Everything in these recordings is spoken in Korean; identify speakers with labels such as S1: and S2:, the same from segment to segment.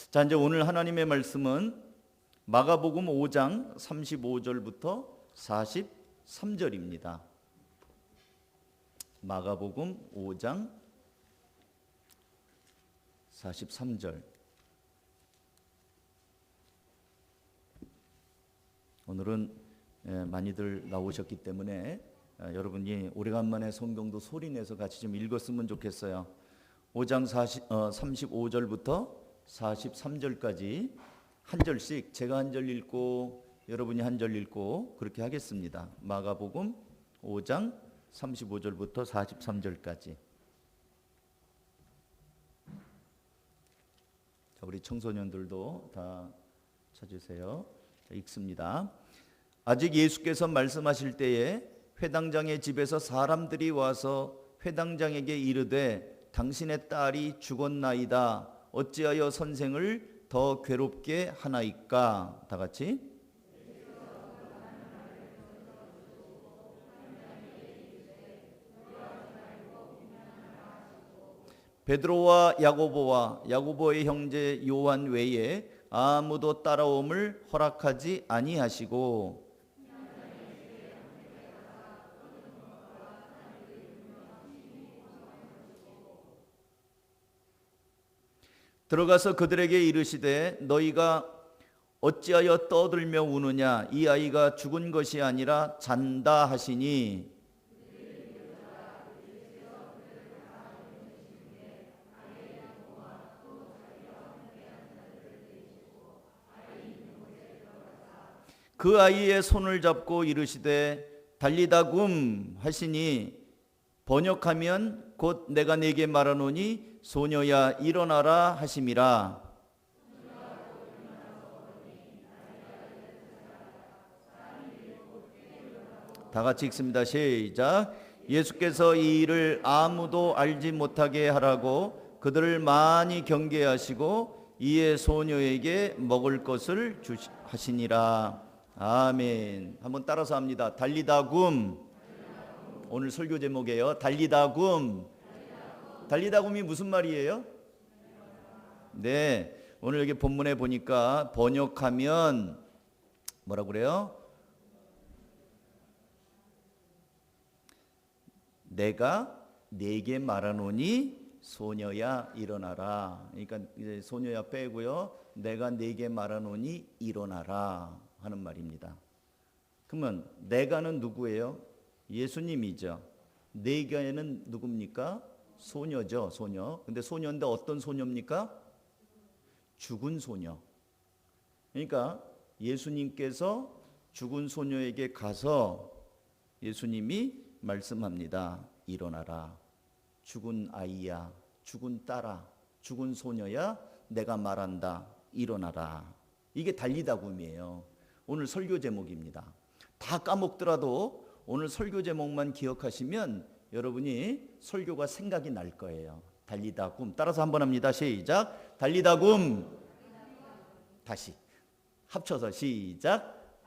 S1: 자, 이제 오늘 하나님의 말씀은 마가복음 5장 35절부터 43절입니다. 마가복음 5장 43절. 오늘은 많이들 나오셨기 때문에 여러분이 오래간만에 성경도 소리내서 같이 좀 읽었으면 좋겠어요. 5장 35절부터 43절까지 한 절씩 제가 한 절 읽고 여러분이 한 절 읽고 그렇게 하겠습니다. 마가복음 5장 35절부터 43절까지. 자, 우리 청소년들도 다 찾으세요. 자, 읽습니다. 아직 예수께서 말씀하실 때에 회당장의 집에서 사람들이 와서 회당장에게 이르되 당신의 딸이 죽었나이다. 어찌하여 선생을 더 괴롭게 하나이까? 다 같이. 베드로와 야고보의 형제 요한 외에 아무도 따라옴을 허락하지 아니하시고 들어가서 그들에게 이르시되 너희가 어찌하여 떠들며 우느냐? 이 아이가 죽은 것이 아니라 잔다 하시니 그 아이의 손을 잡고 이르시되 달리다 굼 하시니 번역하면 곧 내가 네게 말하노니 소녀야 일어나라 하심이라. 다 같이 읽습니다. 시작. 예수께서 이 일을 아무도 알지 못하게 하라고 그들을 많이 경계하시고 이에 소녀에게 먹을 것을 하시니라. 아멘. 한번 따라서 합니다. 달리다 굼. 오늘 설교 제목이에요. 달리다 굼. 달리다 굼이 무슨 말이에요? 네, 오늘 여기 본문에 보니까 번역하면 뭐라고 그래요? 내가 네게 말하노니 소녀야 일어나라. 그러니까 이제 소녀야 빼고요. 내가 네게 말하노니 일어나라 하는 말입니다. 그러면 내가는 누구예요? 예수님이죠. 네가는 누굽니까? 소녀죠, 소녀. 근데 소녀인데 어떤 소녀입니까? 죽은 소녀. 그러니까 예수님께서 죽은 소녀에게 가서 예수님이 말씀합니다. 일어나라. 죽은 아이야, 죽은 딸아, 죽은 소녀야, 내가 말한다. 일어나라. 이게 달리다 굼이에요. 오늘 설교 제목입니다. 다 까먹더라도 오늘 설교 제목만 기억하시면 여러분이 설교가 생각이 날 거예요. 달리다 굼. 따라서 한번 합니다. 시작. 달리다 굼. 다시 합쳐서 시작.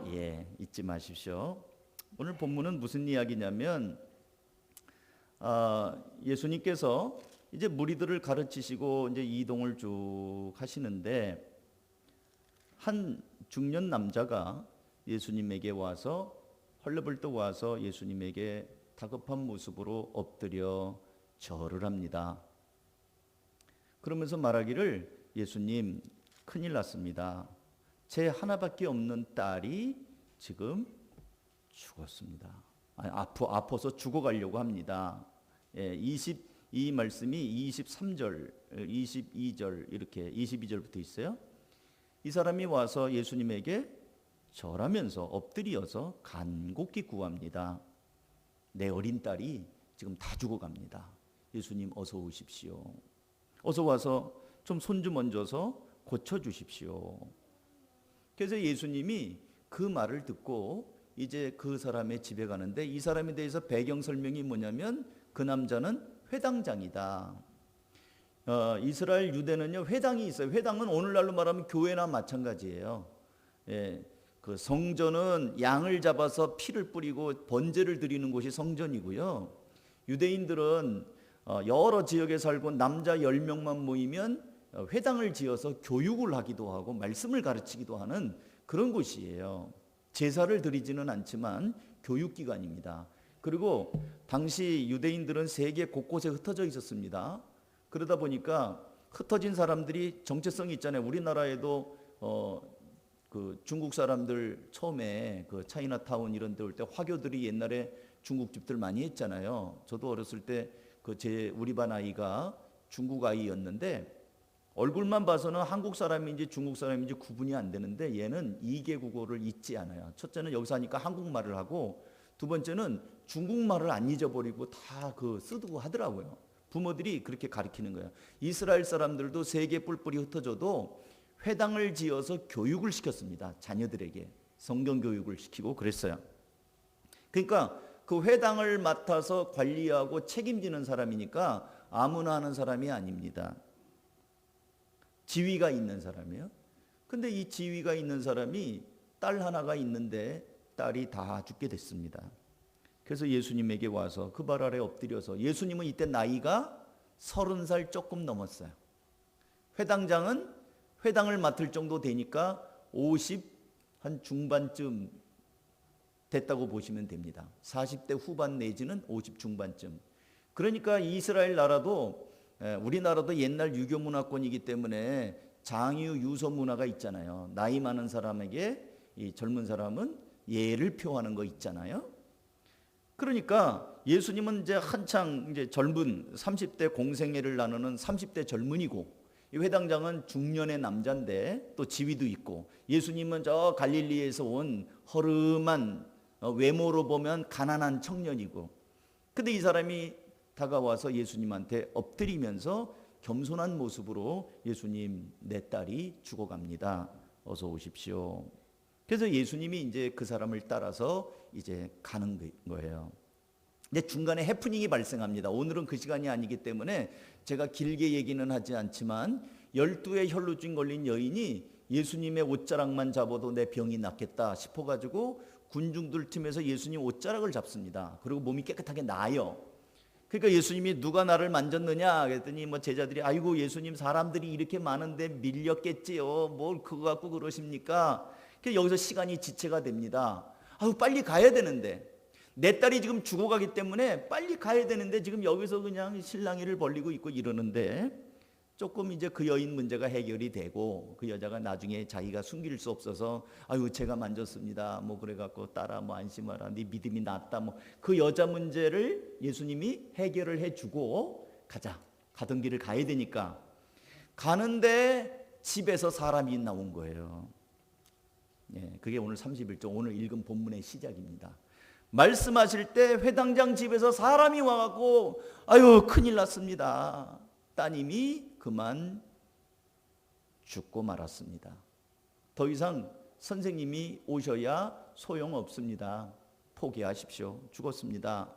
S1: 예, 잊지 마십시오. 오늘 본문은 무슨 이야기냐면 예수님께서 이제 무리들을 가르치시고 이제 이동을 쭉 하시는데 한 중년 남자가 예수님에게 와서 헐레벌떡 와서 예수님에게 다급한 모습으로 엎드려 절을 합니다. 그러면서 말하기를 예수님 큰일 났습니다. 제 하나밖에 없는 딸이 지금 죽었습니다. 아파서 죽어가려고 합니다. 예, 이 말씀이 23절, 22절 이렇게 22절부터 있어요. 이 사람이 와서 예수님에게 절하면서 엎드려서 간곡히 구합니다. 내 어린 딸이 지금 다 죽어갑니다. 예수님 어서 오십시오. 어서 와서 좀 손 좀 얹어서 고쳐주십시오. 그래서 예수님이 그 말을 듣고 이제 그 사람의 집에 가는데 이 사람에 대해서 배경 설명이 뭐냐면 그 남자는 회당장이다. 이스라엘 유대는요 회당이 있어요. 회당은 오늘날로 말하면 교회나 마찬가지예요. 예, 그 성전은 양을 잡아서 피를 뿌리고 번제를 드리는 곳이 성전이고요. 유대인들은 여러 지역에 살고 남자 10명만 모이면 회당을 지어서 교육을 하기도 하고 말씀을 가르치기도 하는 그런 곳이에요. 제사를 드리지는 않지만 교육기관입니다. 그리고 당시 유대인들은 세계 곳곳에 흩어져 있었습니다. 그러다 보니까 흩어진 사람들이 정체성이 있잖아요. 우리나라에도 그 중국 사람들 처음에 그 차이나타운 이런 데 올 때 화교들이 옛날에 중국집들 많이 했잖아요. 저도 어렸을 때 그 우리 반 아이가 중국 아이였는데 얼굴만 봐서는 한국 사람인지 중국 사람인지 구분이 안 되는데 얘는 2개 국어를 잊지 않아요. 첫째는 여기서 하니까 한국말을 하고 두 번째는 중국말을 안 잊어버리고 다 그 쓰고 하더라고요. 부모들이 그렇게 가르치는 거예요. 이스라엘 사람들도 세계 뿔뿔이 흩어져도 회당을 지어서 교육을 시켰습니다. 자녀들에게 성경 교육을 시키고 그랬어요. 그러니까 그 회당을 맡아서 관리하고 책임지는 사람이니까 아무나 하는 사람이 아닙니다. 지위가 있는 사람이에요. 근데 이 지위가 있는 사람이 딸 하나가 있는데 딸이 다 죽게 됐습니다. 그래서 예수님에게 와서 그 발 아래 엎드려서, 예수님은 이때 나이가 30살 조금 넘었어요. 회당장은 회당을 맡을 정도 되니까 50 한 중반쯤 됐다고 보시면 됩니다. 40대 후반 내지는 50 중반쯤. 그러니까 이스라엘 나라도 우리나라도 옛날 유교 문화권이기 때문에 장유 유서 문화가 있잖아요. 나이 많은 사람에게 이 젊은 사람은 예를 표하는 거 있잖아요. 그러니까 예수님은 이제 한창 이제 젊은 30대 공생애를 나누는 30대 젊은이고, 이 회당장은 중년의 남자인데 또 지위도 있고, 예수님은 저 갈릴리에서 온 허름한 외모로 보면 가난한 청년이고, 근데 이 사람이 다가와서 예수님한테 엎드리면서 겸손한 모습으로 예수님, 내 딸이 죽어갑니다. 어서 오십시오. 그래서 예수님이 이제 그 사람을 따라서 이제 가는 거예요. 근데 중간에 해프닝이 발생합니다. 오늘은 그 시간이 아니기 때문에 제가 길게 얘기는 하지 않지만 12의 혈루증 걸린 여인이 예수님의 옷자락만 잡아도 내 병이 낫겠다 싶어가지고 군중들 틈에서 예수님 옷자락을 잡습니다. 그리고 몸이 깨끗하게 나아요. 그러니까 예수님이 누가 나를 만졌느냐 그랬더니 뭐 제자들이 아이고 예수님 사람들이 이렇게 많은데 밀렸겠지요. 뭘 그거 갖고 그러십니까? 그래서 여기서 시간이 지체가 됩니다. 아유 빨리 가야 되는데, 내 딸이 지금 죽어가기 때문에 빨리 가야 되는데 지금 여기서 그냥 실랑이를 벌리고 있고 이러는데, 조금 이제 그 여인 문제가 해결이 되고 그 여자가 나중에 자기가 숨길 수 없어서 아유 제가 만졌습니다 뭐 그래갖고 딸아 뭐 안심하라 네 믿음이 낫다 뭐 그 여자 문제를 예수님이 해결을 해주고 가던 길을 가야 되니까 가는데 집에서 사람이 나온 거예요. 예, 그게 오늘 31절 오늘 읽은 본문의 시작입니다. 말씀하실 때 회당장 집에서 사람이 와갖고 아유 큰일 났습니다. 따님이 그만 죽고 말았습니다. 더 이상 선생님이 오셔야 소용없습니다. 포기하십시오. 죽었습니다.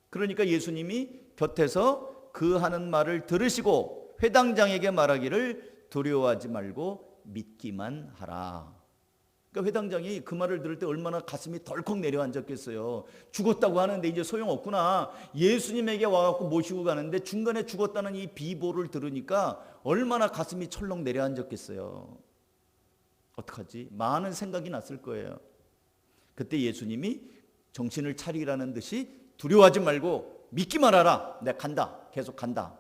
S1: 그러니까 예수님이 곁에서 그 하는 말을 들으시고 회당장에게 말하기를 두려워하지 말고 믿기만 하라. 그러니까 회당장이 그 말을 들을 때 얼마나 가슴이 덜컥 내려앉았겠어요. 죽었다고 하는데 이제 소용없구나. 예수님에게 와갖고 모시고 가는데 중간에 죽었다는 이 비보를 들으니까 얼마나 가슴이 철렁 내려앉았겠어요. 어떡하지? 많은 생각이 났을 거예요. 그때 예수님이 정신을 차리라는 듯이 두려워하지 말고 믿기만 하라. 내가 간다. 계속 간다.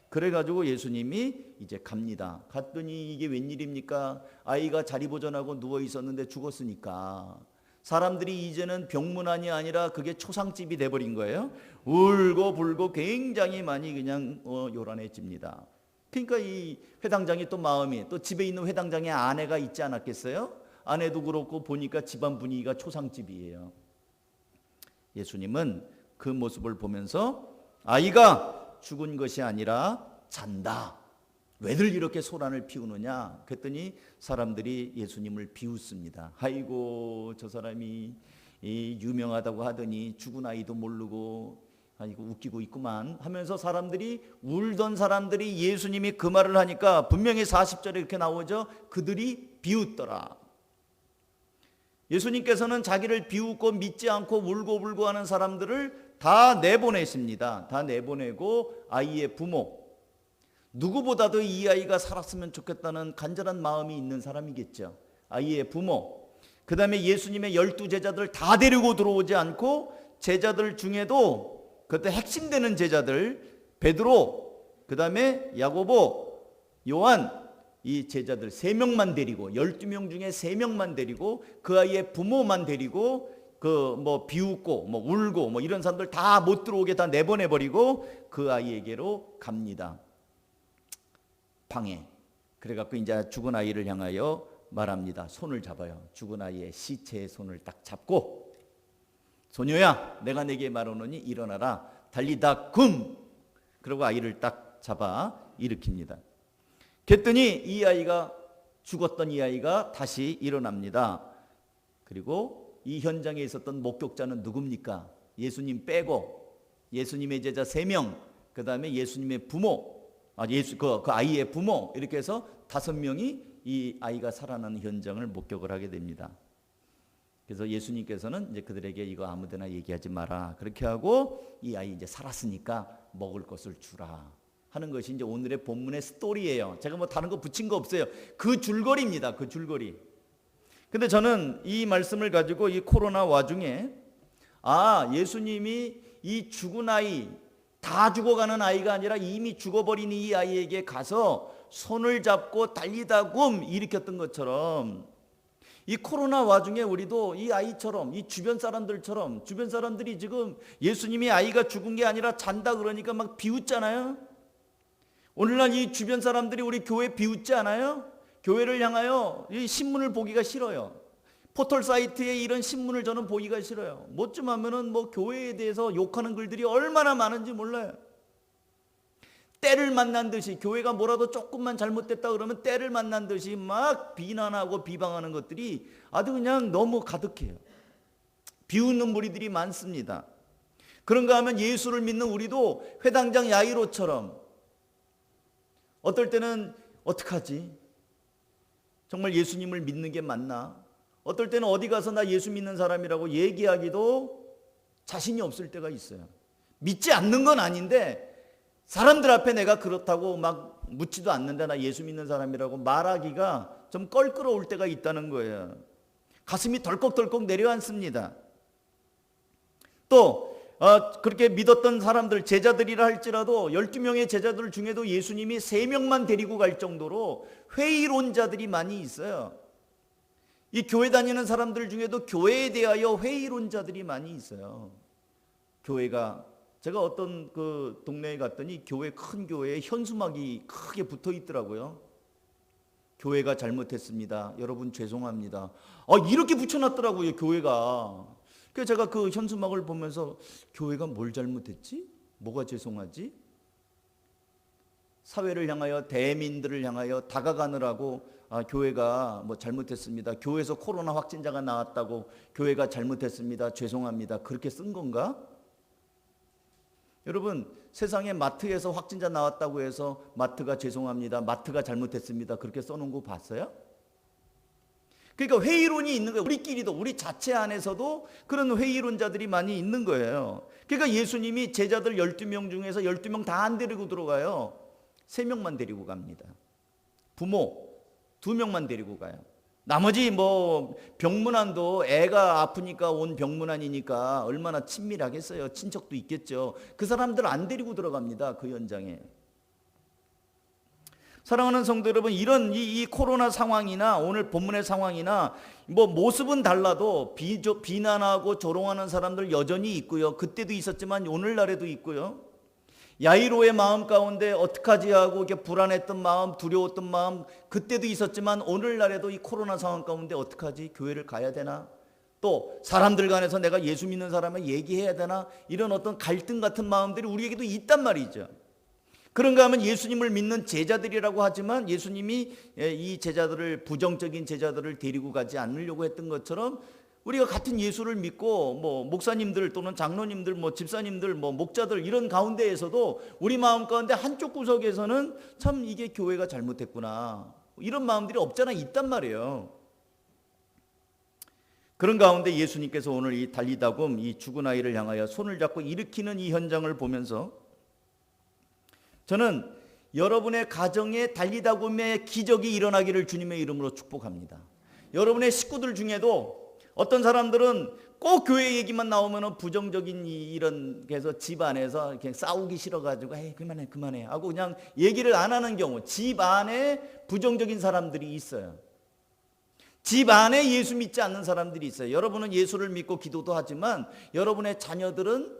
S1: 그래가지고 예수님이 이제 갑니다. 갔더니 이게 웬일입니까? 아이가 자리 보존하고 누워 있었는데 죽었으니까 사람들이 이제는 병문안이 아니라 그게 초상집이 돼버린 거예요. 울고 불고 굉장히 많이 그냥 요란해집니다. 그러니까 이 회당장이 또 마음이, 또 집에 있는 회당장의 아내가 있지 않았겠어요? 아내도 그렇고 보니까 집안 분위기가 초상집이에요. 예수님은 그 모습을 보면서 아이가 죽은 것이 아니라 잔다. 왜들 이렇게 소란을 피우느냐? 그랬더니 사람들이 예수님을 비웃습니다. 아이고 저 사람이 유명하다고 하더니 죽은 아이도 모르고 아이고 웃기고 있구만 하면서 사람들이, 울던 사람들이 예수님이 그 말을 하니까 분명히 40절에 이렇게 나오죠. 그들이 비웃더라. 예수님께서는 자기를 비웃고 믿지 않고 울고 불고 하는 사람들을 다 내보내십니다. 다 내보내고 아이의 부모, 누구보다도 이 아이가 살았으면 좋겠다는 간절한 마음이 있는 사람이겠죠. 아이의 부모, 그 다음에 예수님의 12 제자들 다 데리고 들어오지 않고 제자들 중에도 그때 핵심되는 제자들 베드로, 그 다음에 야고보, 요한, 이 제자들 3명만 데리고 12명 중에 3명만 데리고 그 아이의 부모만 데리고 그 뭐 비웃고 뭐 울고 뭐 이런 사람들 다 못 들어오게 다 내보내버리고 그 아이에게로 갑니다. 방에. 그래갖고 이제 죽은 아이를 향하여 말합니다. 손을 잡아요. 죽은 아이의 시체의 손을 딱 잡고 소녀야 내가 내게 말하노니 일어나라 달리다 굼. 그리고 아이를 딱 잡아 일으킵니다. 그랬더니 이 아이가 죽었던 이 아이가 다시 일어납니다. 그리고 이 현장에 있었던 목격자는 누굽니까? 예수님 빼고 예수님의 제자 3명, 그 다음에 예수님의 부모, 그 아이의 부모, 이렇게 해서 5명이 이 아이가 살아나는 현장을 목격을 하게 됩니다. 그래서 예수님께서는 이제 그들에게 이거 아무데나 얘기하지 마라. 그렇게 하고 이 아이 이제 살았으니까 먹을 것을 주라 하는 것이 이제 오늘의 본문의 스토리예요. 제가 뭐 다른 거 붙인 거 없어요. 그 줄거리입니다. 그 줄거리. 근데 저는 이 말씀을 가지고 이 코로나 와중에 예수님이 이 죽은 아이, 다 죽어가는 아이가 아니라 이미 죽어버린 이 아이에게 가서 손을 잡고 달리다 굼 일으켰던 것처럼 이 코로나 와중에 우리도 이 아이처럼 이 주변 사람들처럼 주변 사람들이 지금 예수님이 아이가 죽은 게 아니라 잔다 그러니까 막 비웃잖아요. 오늘날 이 주변 사람들이 우리 교회 비웃지 않아요? 교회를 향하여 이 신문을 보기가 싫어요. 포털 사이트에 이런 신문을 저는 보기가 싫어요. 뭐쯤 하면은 뭐 교회에 대해서 욕하는 글들이 얼마나 많은지 몰라요. 때를 만난 듯이 교회가 뭐라도 조금만 잘못됐다 그러면 때를 만난 듯이 막 비난하고 비방하는 것들이 아주 그냥 너무 가득해요. 비웃는 무리들이 많습니다. 그런가 하면 예수를 믿는 우리도 회당장 야이로처럼 어떨 때는 어떡하지? 정말 예수님을 믿는 게 맞나? 어떨 때는 어디 가서 나 예수 믿는 사람이라고 얘기하기도 자신이 없을 때가 있어요. 믿지 않는 건 아닌데 사람들 앞에 내가 그렇다고 막 묻지도 않는데 나 예수 믿는 사람이라고 말하기가 좀 껄끄러울 때가 있다는 거예요. 가슴이 덜컥덜컥 내려앉습니다. 또 그렇게 믿었던 사람들 제자들이라 할지라도 12명의 제자들 중에도 예수님이 3명만 데리고 갈 정도로 회의론자들이 많이 있어요. 이 교회 다니는 사람들 중에도 교회에 대하여 회의론자들이 많이 있어요. 교회가 제가 어떤 그 동네에 갔더니 큰 교회에 현수막이 크게 붙어 있더라고요. 교회가 잘못했습니다. 여러분 죄송합니다. 이렇게 붙여놨더라고요, 교회가. 그래서 제가 그 현수막을 보면서 교회가 뭘 잘못했지? 뭐가 죄송하지? 사회를 향하여 대민들을 향하여 다가가느라고 교회가 뭐 잘못했습니다. 교회에서 코로나 확진자가 나왔다고 교회가 잘못했습니다. 죄송합니다. 그렇게 쓴 건가? 여러분 세상에 마트에서 확진자 나왔다고 해서 마트가 죄송합니다. 마트가 잘못했습니다. 그렇게 써놓은 거 봤어요? 그러니까 회의론이 있는 거예요. 우리끼리도 우리 자체 안에서도 그런 회의론자들이 많이 있는 거예요. 그러니까 예수님이 제자들 12명 중에서 12명 다 안 데리고 들어가요. 3명만 데리고 갑니다. 부모 2명만 데리고 가요. 나머지 뭐 병문안도 애가 아프니까 온 병문안이니까 얼마나 친밀하겠어요. 친척도 있겠죠. 그 사람들 안 데리고 들어갑니다. 그 현장에. 사랑하는 성도 여러분, 이런 이 코로나 상황이나 오늘 본문의 상황이나 뭐 모습은 달라도 비난하고 조롱하는 사람들 여전히 있고요. 그때도 있었지만 오늘날에도 있고요. 야이로의 마음 가운데 어떡하지 하고 이렇게 불안했던 마음, 두려웠던 마음 그때도 있었지만 오늘날에도 이 코로나 상황 가운데 어떡하지? 교회를 가야 되나? 또 사람들 간에서 내가 예수 믿는 사람을 얘기해야 되나? 이런 어떤 갈등 같은 마음들이 우리에게도 있단 말이죠. 그런가 하면 예수님을 믿는 제자들이라고 하지만 예수님이 이 제자들을 부정적인 제자들을 데리고 가지 않으려고 했던 것처럼 우리가 같은 예수를 믿고 뭐 목사님들 또는 장로님들 뭐 집사님들 뭐 목자들 이런 가운데에서도 우리 마음 가운데 한쪽 구석에서는 참 이게 교회가 잘못했구나 이런 마음들이 없잖아 있단 말이에요. 그런 가운데 예수님께서 오늘 이 달리다굼 이 죽은 아이를 향하여 손을 잡고 일으키는 이 현장을 보면서 저는 여러분의 가정에 달리다굼의 기적이 일어나기를 주님의 이름으로 축복합니다. 여러분의 식구들 중에도 어떤 사람들은 꼭 교회 얘기만 나오면 부정적인 이런 그래서 집 안에서 그냥 싸우기 싫어가지고 에이 그만해 하고 그냥 얘기를 안 하는 경우, 집 안에 부정적인 사람들이 있어요. 집 안에 예수 믿지 않는 사람들이 있어요. 여러분은 예수를 믿고 기도도 하지만 여러분의 자녀들은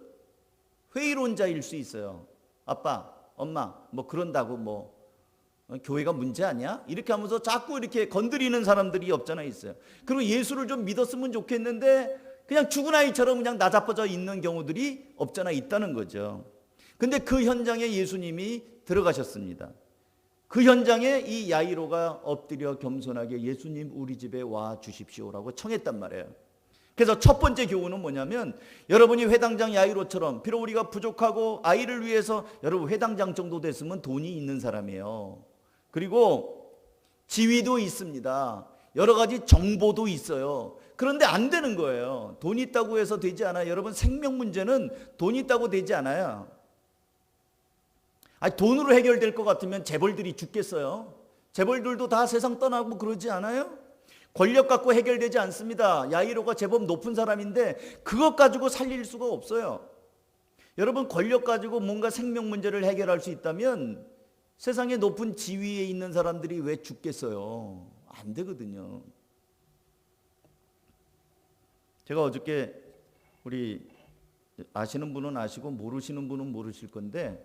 S1: 회의론자일 수 있어요. 아빠, 엄마 뭐 그런다고 뭐 교회가 문제 아니야? 이렇게 하면서 자꾸 이렇게 건드리는 사람들이 없잖아 있어요. 그리고 예수를 좀 믿었으면 좋겠는데 그냥 죽은 아이처럼 그냥 나자빠져 있는 경우들이 없잖아 있다는 거죠. 근데 그 현장에 예수님이 들어가셨습니다. 그 현장에 이 야이로가 엎드려 겸손하게 예수님 우리 집에 와 주십시오라고 청했단 말이에요. 그래서 첫 번째 교훈은 뭐냐면 여러분이 회당장 야이로처럼 비록 우리가 부족하고 아이를 위해서 여러분 회당장 정도 됐으면 돈이 있는 사람이에요. 그리고 지위도 있습니다. 여러 가지 정보도 있어요. 그런데 안 되는 거예요. 돈 있다고 해서 되지 않아요. 여러분 생명 문제는 돈 있다고 되지 않아요. 돈으로 해결될 것 같으면 재벌들이 죽겠어요. 재벌들도 다 세상 떠나고 그러지 않아요? 권력 갖고 해결되지 않습니다. 야이로가 제법 높은 사람인데 그것 가지고 살릴 수가 없어요. 여러분 권력 가지고 뭔가 생명 문제를 해결할 수 있다면 세상에 높은 지위에 있는 사람들이 왜 죽겠어요? 안 되거든요. 제가 어저께 우리 아시는 분은 아시고 모르시는 분은 모르실 건데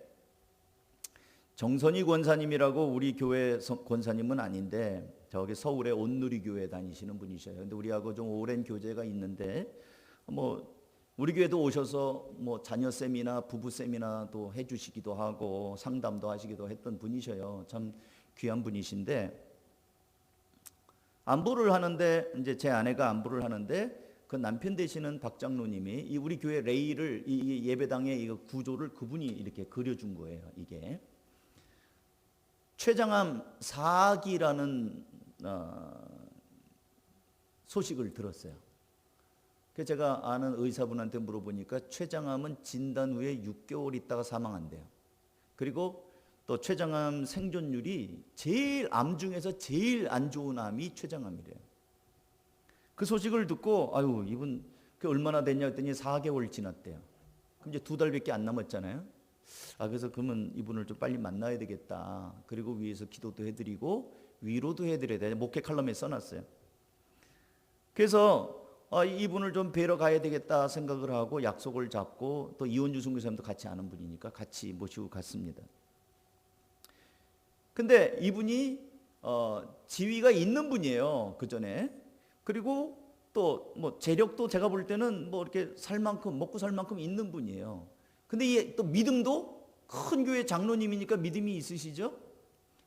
S1: 정선희 권사님이라고 우리 교회 권사님은 아닌데 저기 서울의 온누리교회 다니시는 분이셔요. 근데 우리하고 좀 오랜 교제가 있는데 뭐 우리 교회도 오셔서 뭐 자녀 세미나 부부 세미나도 해주시기도 하고 상담도 하시기도 했던 분이셔요. 참 귀한 분이신데 안부를 하는데 이제 제 아내가 안부를 하는데 그 남편 되시는 박 장로님이 이 우리 교회 레이를 이 예배당의 이 구조를 그분이 이렇게 그려준 거예요. 이게 췌장암 4기라는 소식을 들었어요. 그래서 제가 아는 의사분한테 물어보니까 췌장암은 진단 후에 6개월 있다가 사망한대요. 그리고 또 췌장암 생존율이 제일 암 중에서 제일 안 좋은 암이 췌장암이래요. 그 소식을 듣고 아유 이분 그 얼마나 됐냐 했더니 4개월 지났대요. 그럼 이제 2달밖에 안 남았잖아요. 그래서 그러면 이분을 좀 빨리 만나야 되겠다. 그리고 위에서 기도도 해드리고 위로도 해드려야 돼. 목회 칼럼에 써놨어요. 그래서 이분을 좀 뵈러 가야 되겠다 생각을 하고 약속을 잡고 또 이원주 선교사님도 같이 아는 분이니까 같이 모시고 갔습니다. 근데 이분이 지위가 있는 분이에요. 그 전에. 그리고 또 뭐 재력도 제가 볼 때는 뭐 이렇게 살 만큼 먹고 살 만큼 있는 분이에요. 근데 이 또 믿음도 큰 교회 장로님이니까 믿음이 있으시죠?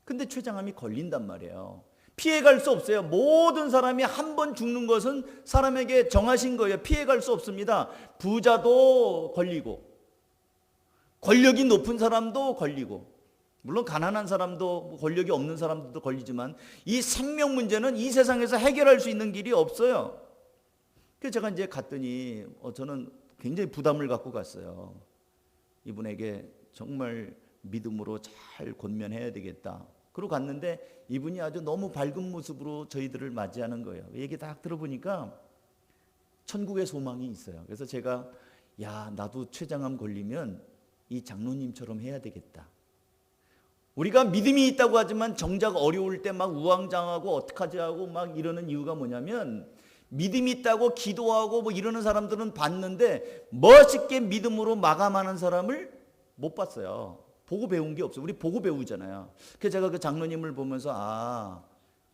S1: 근데 췌장암이 걸린단 말이에요. 피해갈 수 없어요. 모든 사람이 한 번 죽는 것은 사람에게 정하신 거예요. 피해갈 수 없습니다. 부자도 걸리고 권력이 높은 사람도 걸리고 물론 가난한 사람도 권력이 없는 사람들도 걸리지만 이 생명 문제는 이 세상에서 해결할 수 있는 길이 없어요. 그래서 제가 이제 갔더니 저는 굉장히 부담을 갖고 갔어요. 이분에게 정말 믿음으로 잘 권면해야 되겠다. 그러고 갔는데 이분이 아주 너무 밝은 모습으로 저희들을 맞이하는 거예요. 얘기 딱 들어보니까 천국의 소망이 있어요. 그래서 제가 나도 췌장암 걸리면 이 장로님처럼 해야 되겠다. 우리가 믿음이 있다고 하지만 정작 어려울 때 막 우왕좌왕하고 어떡하지 하고 막 이러는 이유가 뭐냐면 믿음이 있다고 기도하고 뭐 이러는 사람들은 봤는데 멋있게 믿음으로 마감하는 사람을 못 봤어요. 보고 배운 게 없어요. 우리 보고 배우잖아요. 그래서 제가 그 장로님을 보면서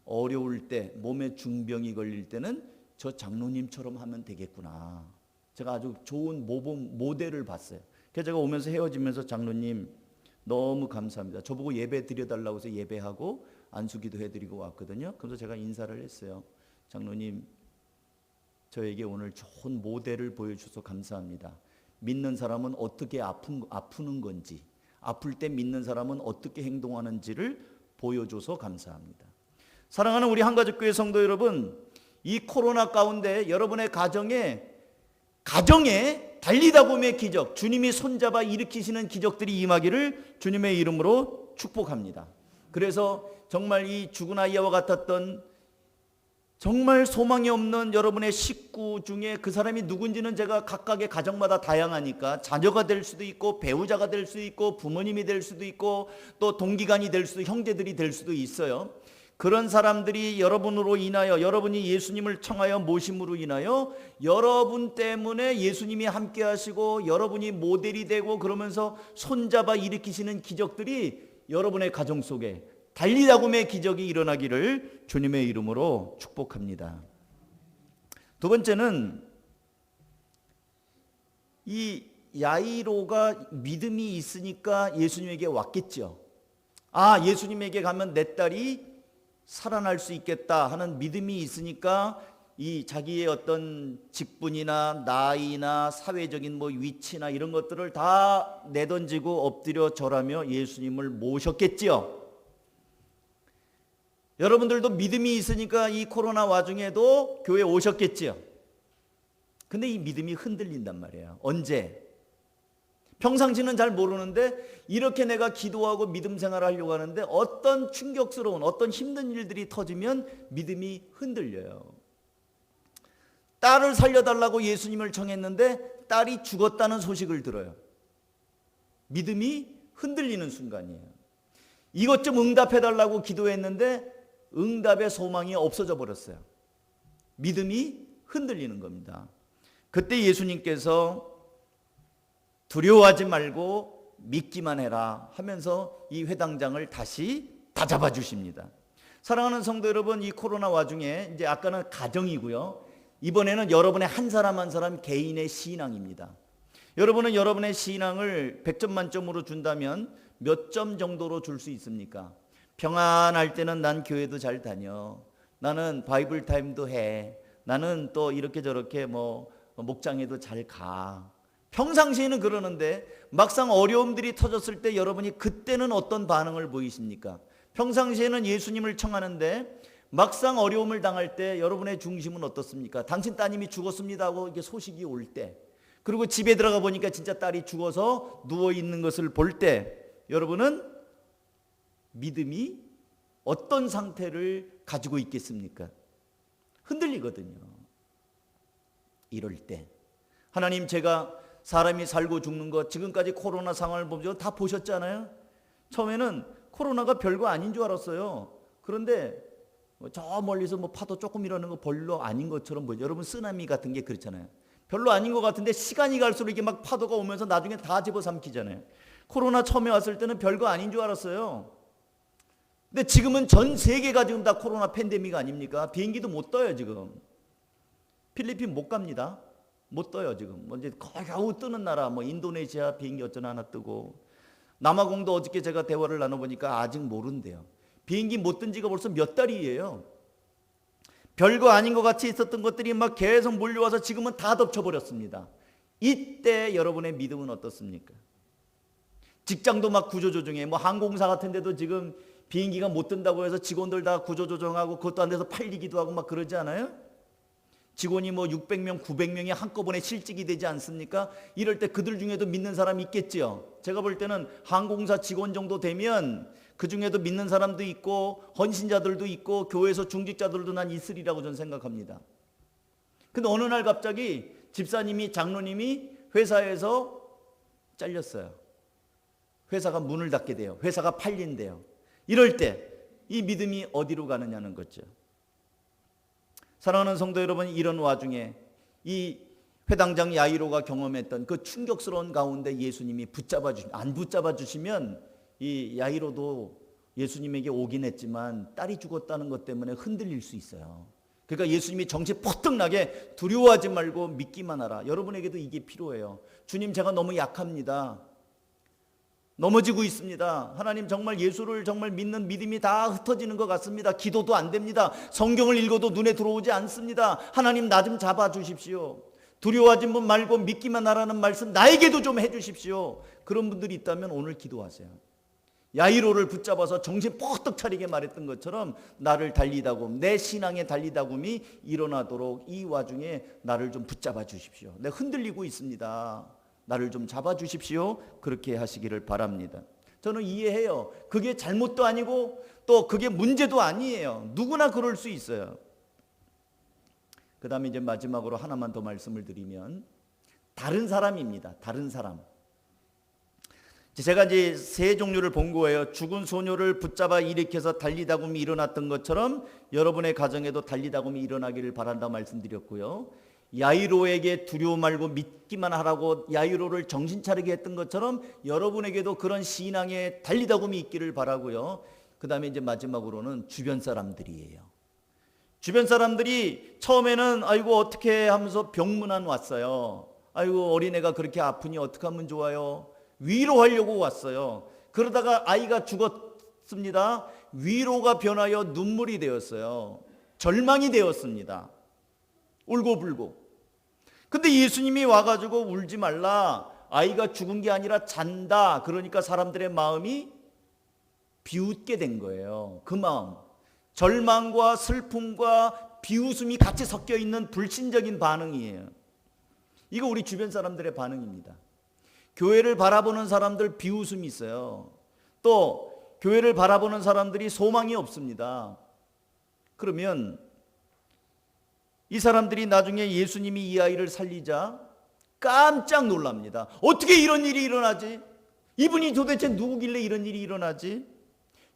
S1: 어려울 때 몸에 중병이 걸릴 때는 저 장로님처럼 하면 되겠구나. 제가 아주 좋은 모범 모델을 봤어요. 그래서 제가 오면서 헤어지면서 장로님 너무 감사합니다. 저보고 예배 드려달라고 해서 예배하고 안수기도 해드리고 왔거든요. 그래서 제가 인사를 했어요. 장로님 저에게 오늘 좋은 모델을 보여주셔서 감사합니다. 믿는 사람은 어떻게 아프는 건지 아플 때 믿는 사람은 어떻게 행동하는지를 보여줘서 감사합니다. 사랑하는 우리 한가족교회 성도 여러분, 이 코로나 가운데 여러분의 가정에 달리다굼의 기적, 주님이 손잡아 일으키시는 기적들이 임하기를 주님의 이름으로 이름으로 축복합니다. 그래서 정말 이 죽은 아이와 같았던 정말 소망이 없는 여러분의 식구 중에 그 사람이 누군지는 제가 각각의 가정마다 다양하니까 자녀가 될 수도 있고 배우자가 될 수도 있고 부모님이 될 수도 있고 또 동기간이 될 수도 형제들이 될 수도 있어요. 그런 사람들이 여러분으로 인하여 여러분이 예수님을 청하여 모심으로 인하여 여러분 때문에 예수님이 함께 하시고 여러분이 모델이 되고 그러면서 손잡아 일으키시는 기적들이 여러분의 가정 속에 달리다굼의 기적이 일어나기를 주님의 이름으로 축복합니다. 두 번째는 이 야이로가 믿음이 있으니까 예수님에게 왔겠죠. 아, 예수님에게 가면 내 딸이 살아날 수 있겠다 하는 믿음이 있으니까 이 자기의 어떤 직분이나 나이나 사회적인 뭐 위치나 이런 것들을 다 내던지고 엎드려 절하며 예수님을 모셨겠지요. 여러분들도 믿음이 있으니까 이 코로나 와중에도 교회 오셨겠지요. 근데 이 믿음이 흔들린단 말이에요. 언제? 평상시는 잘 모르는데 이렇게 내가 기도하고 믿음 생활을 하려고 하는데 어떤 충격스러운 어떤 힘든 일들이 터지면 믿음이 흔들려요. 딸을 살려달라고 예수님을 청했는데 딸이 죽었다는 소식을 들어요. 믿음이 흔들리는 순간이에요. 이것 좀 응답해달라고 기도했는데 응답의 소망이 없어져 버렸어요. 믿음이 흔들리는 겁니다. 그때 예수님께서 두려워하지 말고 믿기만 해라 하면서 이 회당장을 다시 다잡아 주십니다. 사랑하는 성도 여러분, 이 코로나 와중에 이제 아까는 가정이고요. 이번에는 여러분의 한 사람 한 사람 개인의 신앙입니다. 여러분은 여러분의 신앙을 100점 만점으로 준다면 몇 점 정도로 줄 수 있습니까? 평안할 때는 난 교회도 잘 다녀. 나는 바이블 타임도 해. 나는 또 이렇게 저렇게 뭐 목장에도 잘 가. 평상시에는 그러는데 막상 어려움들이 터졌을 때 여러분이 그때는 어떤 반응을 보이십니까? 평상시에는 예수님을 청하는데 막상 어려움을 당할 때 여러분의 중심은 어떻습니까? 당신 따님이 죽었습니다 하고 이게 소식이 올 때, 그리고 집에 들어가 보니까 진짜 딸이 죽어서 누워 있는 것을 볼 때 여러분은 믿음이 어떤 상태를 가지고 있겠습니까? 흔들리거든요. 이럴 때 하나님, 제가 사람이 살고 죽는 것 지금까지 코로나 상황을 보면 다 보셨잖아요. 처음에는 코로나가 별거 아닌 줄 알았어요. 그런데 저 멀리서 뭐 파도 조금 일어나는 거 별로 아닌 것처럼 보여요. 여러분 쓰나미 같은 게 그렇잖아요. 별로 아닌 것 같은데 시간이 갈수록 이게 막 파도가 오면서 나중에 다 집어삼키잖아요. 코로나 처음에 왔을 때는 별거 아닌 줄 알았어요. 근데 지금은 전 세계가 지금 다 코로나 팬데믹 아닙니까? 비행기도 못 떠요 지금. 필리핀 못 갑니다. 못 떠요 지금. 뭐 이제 겨우 뜨는 나라, 뭐 인도네시아 비행기 어쩌나 하나 뜨고, 남아공도 어저께 제가 대화를 나눠보니까 아직 모른대요. 비행기 못 뜬 지가 벌써 몇 달이에요. 별거 아닌 것 같이 있었던 것들이 막 계속 몰려와서 지금은 다 덮쳐버렸습니다. 이때 여러분의 믿음은 어떻습니까? 직장도 막 구조조정해. 뭐 항공사 같은 데도 지금 비행기가 못 뜬다고 해서 직원들 다 구조조정하고 그것도 안 돼서 팔리기도 하고 막 그러지 않아요? 직원이 뭐 600명, 900명이 한꺼번에 실직이 되지 않습니까? 이럴 때 그들 중에도 믿는 사람이 있겠지요. 제가 볼 때는 항공사 직원 정도 되면 그 중에도 믿는 사람도 있고 헌신자들도 있고 교회에서 중직자들도 난 있으리라고 저는 생각합니다. 근데 어느 날 갑자기 집사님이, 장로님이 회사에서 잘렸어요. 회사가 문을 닫게 돼요. 회사가 팔린대요. 이럴 때 이 믿음이 어디로 가느냐는 거죠. 사랑하는 성도 여러분, 이런 와중에 이 회당장 야이로가 경험했던 그 충격스러운 가운데 예수님이 안 붙잡아 주시면 이 야이로도 예수님에게 오긴 했지만 딸이 죽었다는 것 때문에 흔들릴 수 있어요. 그러니까 예수님이 정신 퍼뜩 나게 두려워하지 말고 믿기만 하라. 여러분에게도 이게 필요해요. 주님, 제가 너무 약합니다. 넘어지고 있습니다. 하나님, 정말 예수를 정말 믿는 믿음이 다 흩어지는 것 같습니다. 기도도 안 됩니다. 성경을 읽어도 눈에 들어오지 않습니다. 하나님, 나 좀 잡아주십시오. 두려워하지 말고 믿기만 하라는 말씀 나에게도 좀 해주십시오. 그런 분들이 있다면 오늘 기도하세요. 야이로를 붙잡아서 정신 뻗떡 차리게 말했던 것처럼 나를 달리다굼, 내 신앙의 달리다굼이 일어나도록 이 와중에 나를 좀 붙잡아 주십시오. 내가 흔들리고 있습니다. 나를 좀 잡아주십시오. 그렇게 하시기를 바랍니다. 저는 이해해요. 그게 잘못도 아니고 또 그게 문제도 아니에요. 누구나 그럴 수 있어요. 그 다음에 이제 마지막으로 하나만 더 말씀을 드리면 다른 사람입니다. 다른 사람. 제가 이제 세 종류를 본 거예요. 죽은 소녀를 붙잡아 일으켜서 달리다굼이 일어났던 것처럼 여러분의 가정에도 달리다굼이 일어나기를 바란다 말씀드렸고요. 야이로에게 두려워 말고 믿기만 하라고 야이로를 정신 차리게 했던 것처럼 여러분에게도 그런 신앙의 달리다굼이 있기를 바라고요. 그 다음에 이제 마지막으로는 주변 사람들이에요. 주변 사람들이 처음에는 아이고 어떻게 하면서 병문안 왔어요. 아이고 어린애가 그렇게 아프니 어떻게 하면 좋아요. 위로하려고 왔어요. 그러다가 아이가 죽었습니다. 위로가 변하여 눈물이 되었어요. 절망이 되었습니다. 울고불고. 근데 예수님이 와가지고 울지 말라. 아이가 죽은 게 아니라 잔다. 그러니까 사람들의 마음이 비웃게 된 거예요. 그 마음. 절망과 슬픔과 비웃음이 같이 섞여 있는 불신적인 반응이에요. 이거 우리 주변 사람들의 반응입니다. 교회를 바라보는 사람들 비웃음이 있어요. 또 교회를 바라보는 사람들이 소망이 없습니다. 그러면 이 사람들이 나중에 예수님이 이 아이를 살리자 깜짝 놀랍니다. 어떻게 이런 일이 일어나지? 이분이 도대체 누구길래 이런 일이 일어나지?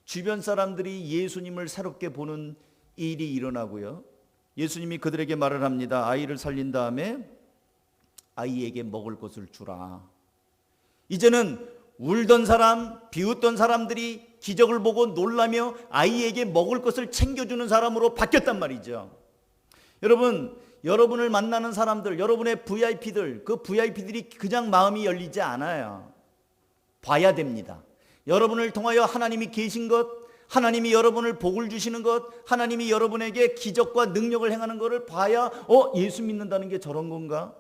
S1: 주변 사람들이 예수님을 새롭게 보는 일이 일어나고요. 예수님이 그들에게 말을 합니다. 아이를 살린 다음에 아이에게 먹을 것을 주라. 이제는 울던 사람, 비웃던 사람들이 기적을 보고 놀라며 아이에게 먹을 것을 챙겨주는 사람으로 바뀌었단 말이죠. 여러분, 여러분을 만나는 사람들, 여러분의 VIP들, 그 VIP들이 그냥 마음이 열리지 않아요. 봐야 됩니다. 여러분을 통하여 하나님이 계신 것, 하나님이 여러분을 복을 주시는 것, 하나님이 여러분에게 기적과 능력을 행하는 것을 봐야 예수 믿는다는 게 저런 건가?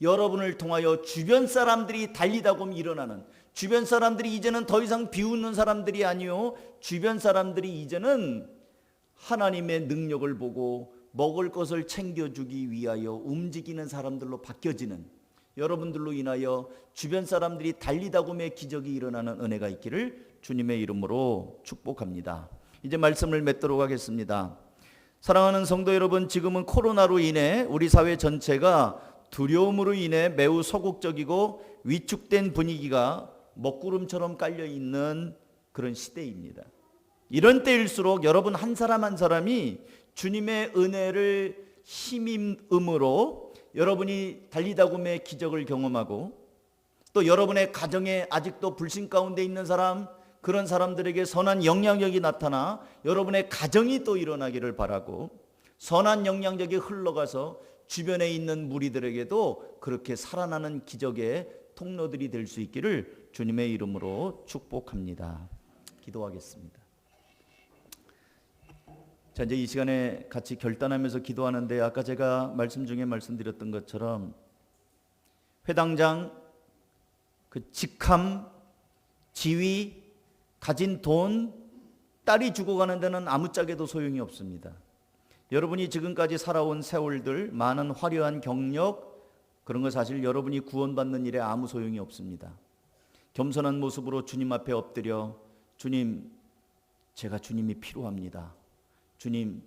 S1: 여러분을 통하여 주변 사람들이 달리다굼 일어나는, 주변 사람들이 이제는 더 이상 비웃는 사람들이 아니요, 주변 사람들이 이제는 하나님의 능력을 보고 먹을 것을 챙겨주기 위하여 움직이는 사람들로 바뀌어지는, 여러분들로 인하여 주변 사람들이 달리다굼의 기적이 일어나는 은혜가 있기를 주님의 이름으로 축복합니다. 이제 말씀을 맺도록 하겠습니다. 사랑하는 성도 여러분, 지금은 코로나로 인해 우리 사회 전체가 두려움으로 인해 매우 소극적이고 위축된 분위기가 먹구름처럼 깔려있는 그런 시대입니다. 이런 때일수록 여러분 한 사람 한 사람이 주님의 은혜를 힘임으로 여러분이 달리다굼의 기적을 경험하고, 또 여러분의 가정에 아직도 불신 가운데 있는 사람, 그런 사람들에게 선한 영향력이 나타나 여러분의 가정이 또 일어나기를 바라고, 선한 영향력이 흘러가서 주변에 있는 무리들에게도 그렇게 살아나는 기적의 통로들이 될 수 있기를 주님의 이름으로 축복합니다. 기도하겠습니다. 자, 이제 이 시간에 같이 결단하면서 기도하는데, 아까 제가 말씀 중에 말씀드렸던 것처럼 회당장, 그 직함, 지위, 가진 돈, 딸이 죽어가는 데는 아무짝에도 소용이 없습니다. 여러분이 지금까지 살아온 세월들, 많은 화려한 경력, 그런 거 사실 여러분이 구원받는 일에 아무 소용이 없습니다. 겸손한 모습으로 주님 앞에 엎드려, 주님, 제가 주님이 필요합니다. 주님,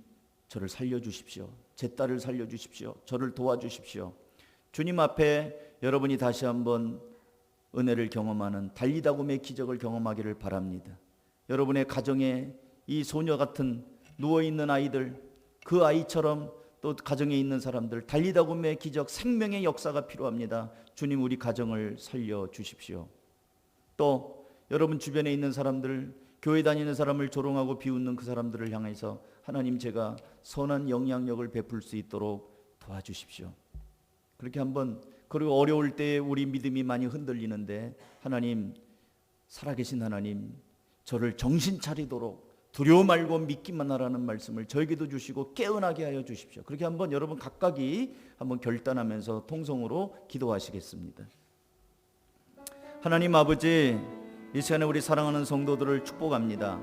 S1: 저를 살려주십시오. 제 딸을 살려주십시오. 저를 도와주십시오. 주님 앞에 여러분이 다시 한번 은혜를 경험하는, 달리다굼의 기적을 경험하기를 바랍니다. 여러분의 가정에 이 소녀 같은 누워있는 아이들, 그 아이처럼 또 가정에 있는 사람들, 달리다굼의 기적, 생명의 역사가 필요합니다. 주님, 우리 가정을 살려주십시오. 또 여러분 주변에 있는 사람들, 교회 다니는 사람을 조롱하고 비웃는 그 사람들을 향해서 하나님, 제가 선한 영향력을 베풀 수 있도록 도와주십시오. 그렇게 한번, 그리고 어려울 때 우리 믿음이 많이 흔들리는데, 하나님, 살아계신 하나님, 저를 정신 차리도록 두려워 말고 믿기만 하라는 말씀을 저에게도 주시고 깨어나게 하여 주십시오. 그렇게 한번 여러분 각각이 한번 결단하면서 통성으로 기도하시겠습니다. 하나님 아버지, 이 시간에 우리 사랑하는 성도들을 축복합니다.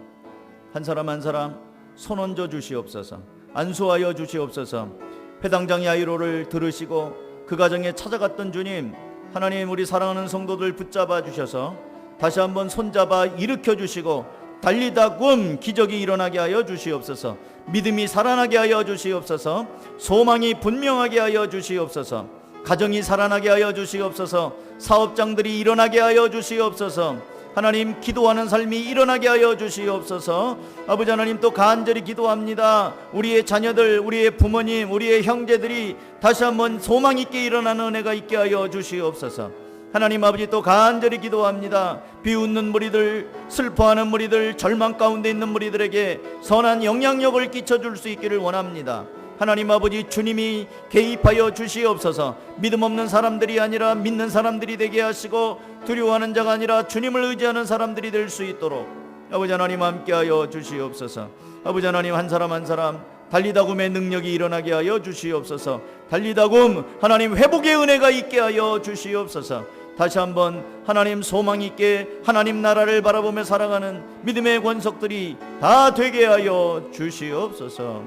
S1: 한 사람 한 사람 손 얹어 주시옵소서. 안수하여 주시옵소서. 회당장 야이로를 들으시고 그 가정에 찾아갔던 주님, 하나님, 우리 사랑하는 성도들 붙잡아 주셔서 다시 한번 손잡아 일으켜 주시고 달리다 굼 기적이 일어나게 하여 주시옵소서. 믿음이 살아나게 하여 주시옵소서. 소망이 분명하게 하여 주시옵소서. 가정이 살아나게 하여 주시옵소서. 사업장들이 일어나게 하여 주시옵소서. 하나님, 기도하는 삶이 일어나게 하여 주시옵소서. 아버지 하나님, 또 간절히 기도합니다. 우리의 자녀들, 우리의 부모님, 우리의 형제들이 다시 한번 소망 있게 일어나는 은혜가 있게 하여 주시옵소서. 하나님 아버지, 또 간절히 기도합니다. 비웃는 무리들, 슬퍼하는 무리들, 절망 가운데 있는 무리들에게 선한 영향력을 끼쳐줄 수 있기를 원합니다. 하나님 아버지, 주님이 개입하여 주시옵소서. 믿음 없는 사람들이 아니라 믿는 사람들이 되게 하시고, 두려워하는 자가 아니라 주님을 의지하는 사람들이 될 수 있도록 아버지 하나님 함께하여 주시옵소서. 아버지 하나님, 한 사람 한 사람 달리다 굼의 능력이 일어나게 하여 주시옵소서. 달리다 굼 하나님 회복의 은혜가 있게 하여 주시옵소서. 다시 한번 하나님 소망 있게 하나님 나라를 바라보며 살아가는 믿음의 권속들이 다 되게 하여 주시옵소서.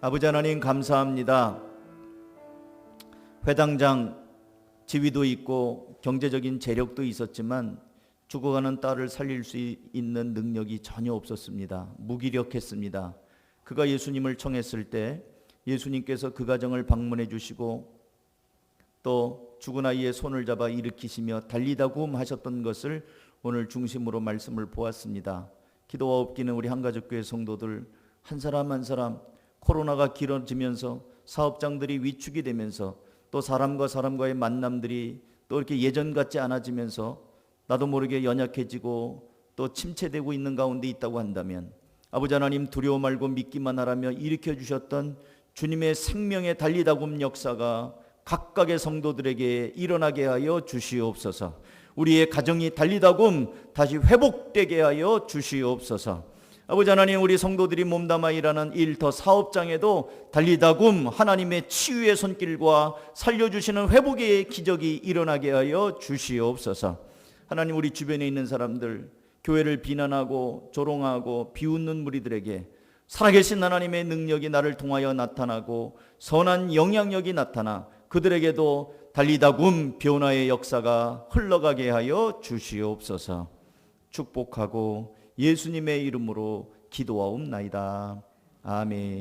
S1: 아버지 하나님, 감사합니다. 회당장 지위도 있고 경제적인 재력도 있었지만 죽어가는 딸을 살릴 수 있는 능력이 전혀 없었습니다. 무기력했습니다. 그가 예수님을 청했을 때 예수님께서 그 가정을 방문해 주시고 또 죽은 아이의 손을 잡아 일으키시며 달리다 굼 하셨던 것을 오늘 중심으로 말씀을 보았습니다. 기도와 엎기는 우리 한가족교회 성도들 한 사람 한 사람 코로나가 길어지면서 사업장들이 위축이 되면서 또 사람과 사람과의 만남들이 또 이렇게 예전 같지 않아지면서 나도 모르게 연약해지고 또 침체되고 있는 가운데 있다고 한다면 아버지 하나님, 두려워 말고 믿기만 하라며 일으켜 주셨던 주님의 생명의 달리다 굼 역사가 각각의 성도들에게 일어나게 하여 주시옵소서. 우리의 가정이 달리다 굼 다시 회복되게 하여 주시옵소서. 아버지 하나님, 우리 성도들이 몸담아 일하는 일터 사업장에도 달리다 굼 하나님의 치유의 손길과 살려주시는 회복의 기적이 일어나게 하여 주시옵소서. 하나님, 우리 주변에 있는 사람들, 교회를 비난하고 조롱하고 비웃는 무리들에게 살아계신 하나님의 능력이 나를 통하여 나타나고 선한 영향력이 나타나 그들에게도 달리다 굼 변화의 역사가 흘러가게 하여 주시옵소서. 축복하고 예수님의 이름으로 기도하옵나이다. 아멘.